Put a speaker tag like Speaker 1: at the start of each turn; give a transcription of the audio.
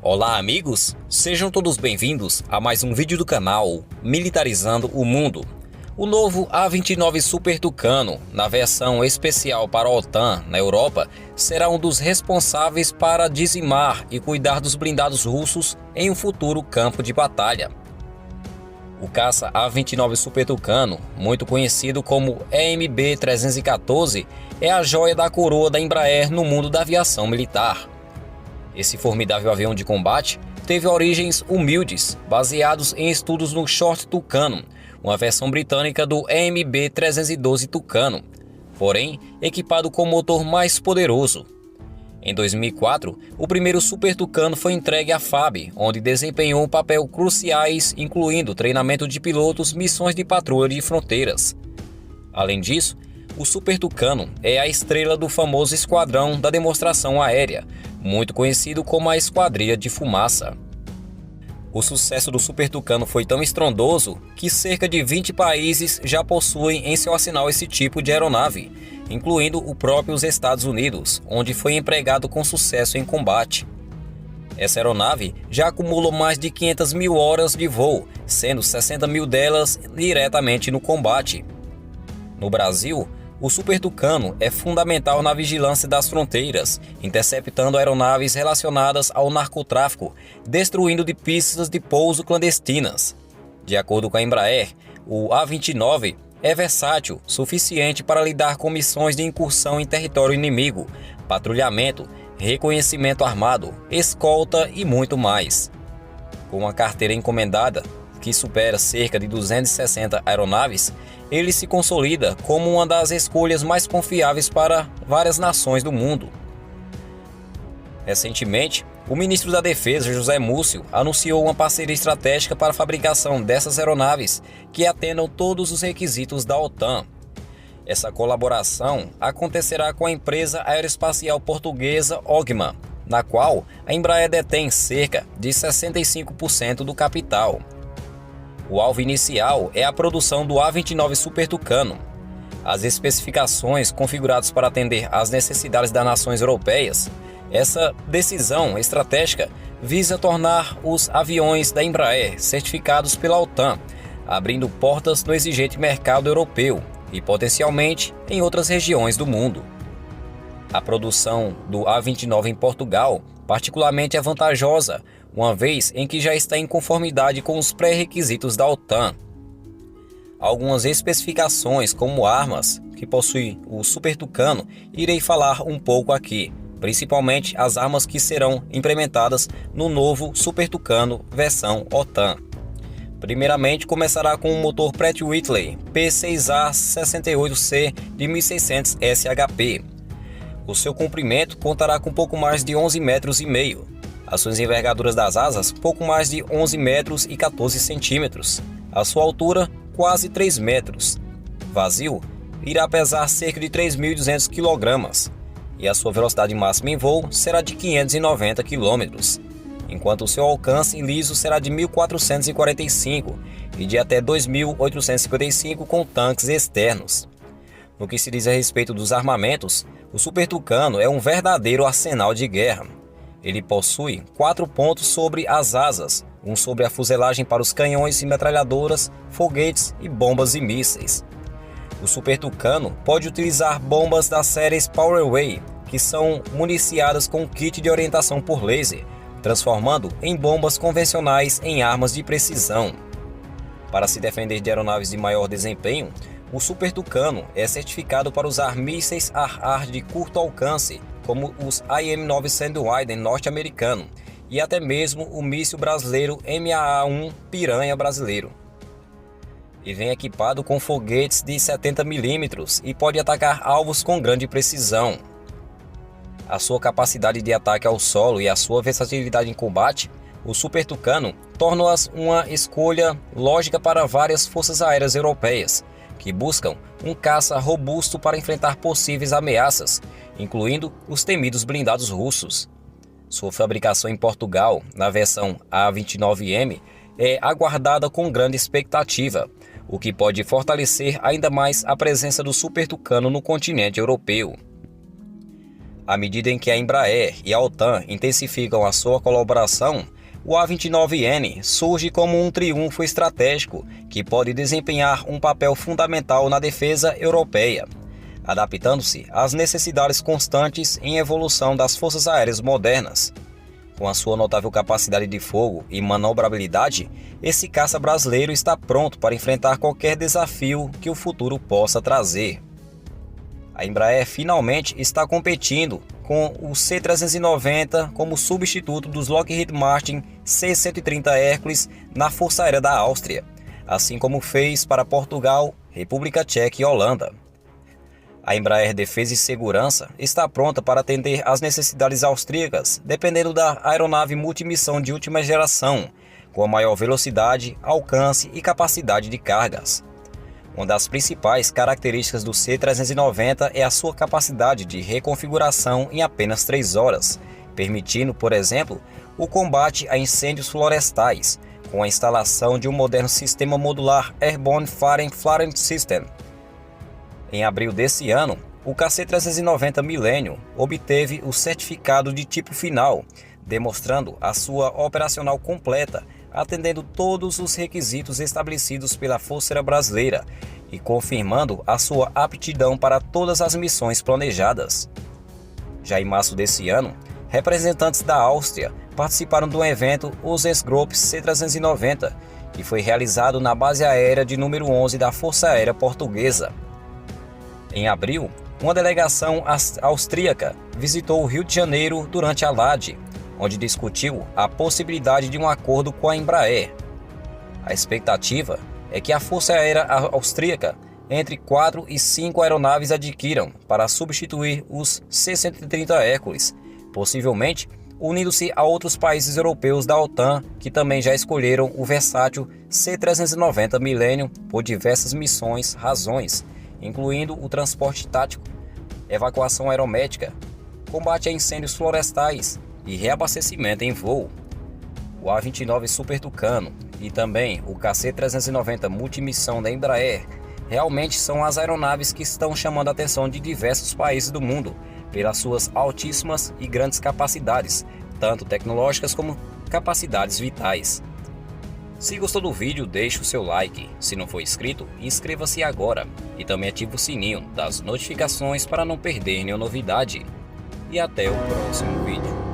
Speaker 1: Olá amigos, sejam todos bem-vindos a mais um vídeo do canal Militarizando o Mundo. O novo A-29 Super Tucano, na versão especial para a OTAN na Europa, será um dos responsáveis para dizimar e cuidar dos blindados russos em um futuro campo de batalha. O caça A-29 Super Tucano, muito conhecido como EMB-314, é a joia da coroa da Embraer no mundo da aviação militar. Esse formidável avião de combate teve origens humildes, baseados em estudos no Short Tucano, uma versão britânica do EMB-312 Tucano, porém equipado com motor mais poderoso. Em 2004, o primeiro Super Tucano foi entregue à FAB, onde desempenhou um papel cruciais, incluindo treinamento de pilotos, missões de patrulha de fronteiras. Além disso, o Super Tucano é a estrela do famoso Esquadrão da Demonstração Aérea, muito conhecido como a Esquadrilha de Fumaça. O sucesso do Super Tucano foi tão estrondoso que cerca de 20 países já possuem em seu arsenal esse tipo de aeronave, incluindo os próprios Estados Unidos, onde foi empregado com sucesso em combate. Essa aeronave já acumulou mais de 500 mil horas de voo, sendo 60 mil delas diretamente no combate. No Brasil, o Super Tucano é fundamental na vigilância das fronteiras, interceptando aeronaves relacionadas ao narcotráfico, destruindo de pistas de pouso clandestinas. De acordo com a Embraer, o A-29 é versátil, suficiente para lidar com missões de incursão em território inimigo, patrulhamento, reconhecimento armado, escolta e muito mais. Com uma carteira encomendada, que supera cerca de 260 aeronaves, ele se consolida como uma das escolhas mais confiáveis para várias nações do mundo. Recentemente, o ministro da Defesa, José Múcio, anunciou uma parceria estratégica para a fabricação dessas aeronaves que atendam todos os requisitos da OTAN. Essa colaboração acontecerá com a empresa aeroespacial portuguesa OGMA, na qual a Embraer detém cerca de 65% do capital. O alvo inicial é a produção do A-29 Super Tucano. As especificações configuradas para atender às necessidades das nações europeias. Essa decisão estratégica visa tornar os aviões da Embraer certificados pela OTAN, abrindo portas no exigente mercado europeu e potencialmente em outras regiões do mundo. A produção do A-29 em Portugal particularmente é vantajosa, uma vez em que já está em conformidade com os pré-requisitos da OTAN. Algumas especificações como armas que possui o Super Tucano irei falar um pouco aqui, principalmente as armas que serão implementadas no novo Super Tucano versão OTAN. Primeiramente começará com o motor Pratt Whitney P6A68C de 1600 SHP. O seu comprimento contará com pouco mais de 11,5 metros. As suas envergaduras das asas, pouco mais de 11 metros e 14 centímetros. A sua altura, quase 3 metros. Vazio, irá pesar cerca de 3.200 kg. E a sua velocidade máxima em voo será de 590 km. Enquanto o seu alcance liso será de 1.445 e de até 2.855 com tanques externos. No que se diz a respeito dos armamentos, o Super Tucano é um verdadeiro arsenal de guerra. Ele possui 4 pontos sobre as asas, um sobre a fuselagem para os canhões e metralhadoras, foguetes e bombas e mísseis. O Super Tucano pode utilizar bombas das séries Powerway, que são municiadas com kit de orientação por laser, transformando em bombas convencionais em armas de precisão. Para se defender de aeronaves de maior desempenho, o Super Tucano é certificado para usar mísseis ar-ar de curto alcance, como os IM-9 Sandweider norte-americano, e até mesmo o míssil brasileiro MAA-1 Piranha brasileiro. E vem equipado com foguetes de 70 mm e pode atacar alvos com grande precisão. A sua capacidade de ataque ao solo e a sua versatilidade em combate, o Super Tucano tornam-as uma escolha lógica para várias forças aéreas europeias, que buscam um caça robusto para enfrentar possíveis ameaças, incluindo os temidos blindados russos. Sua fabricação em Portugal, na versão A-29M, é aguardada com grande expectativa, o que pode fortalecer ainda mais a presença do Super Tucano no continente europeu. À medida em que a Embraer e a OTAN intensificam a sua colaboração, o A-29N surge como um triunfo estratégico que pode desempenhar um papel fundamental na defesa europeia, adaptando-se às necessidades constantes em evolução das forças aéreas modernas. Com a sua notável capacidade de fogo e manobrabilidade, esse caça brasileiro está pronto para enfrentar qualquer desafio que o futuro possa trazer. A Embraer finalmente está competindo com o C-390 como substituto dos Lockheed Martin C-130 Hércules na Força Aérea da Áustria, assim como fez para Portugal, República Tcheca e Holanda. A Embraer Defesa e Segurança está pronta para atender às necessidades austríacas, dependendo da aeronave multimissão de última geração, com a maior velocidade, alcance e capacidade de cargas. Uma das principais características do C-390 é a sua capacidade de reconfiguração em apenas 3 horas, permitindo, por exemplo, o combate a incêndios florestais, com a instalação de um moderno sistema modular Airborne Fire Flaring System. Em abril desse ano, o KC-390 Millennium obteve o certificado de tipo final, demonstrando a sua operacional completa, atendendo todos os requisitos estabelecidos pela Força Aérea Brasileira e confirmando a sua aptidão para todas as missões planejadas. Já em março desse ano, representantes da Áustria participaram do evento Osensgruppe C-390, que foi realizado na base aérea de número 11 da Força Aérea Portuguesa. Em abril, uma delegação austríaca visitou o Rio de Janeiro durante a LAD, onde discutiu a possibilidade de um acordo com a Embraer. A expectativa é que a Força Aérea Austríaca entre 4 e 5 aeronaves adquiram para substituir os C-130 Hércules, possivelmente unindo-se a outros países europeus da OTAN que também já escolheram o versátil C-390 Millennium por diversas razões, incluindo o transporte tático, evacuação aeromédica, combate a incêndios florestais e reabastecimento em voo. O A-29 Super Tucano e também o KC-390 Multimissão da Embraer realmente são as aeronaves que estão chamando a atenção de diversos países do mundo pelas suas altíssimas e grandes capacidades, tanto tecnológicas como capacidades vitais. Se gostou do vídeo, deixe o seu like. Se não for inscrito, inscreva-se agora e também ative o sininho das notificações para não perder nenhuma novidade. E até o próximo vídeo.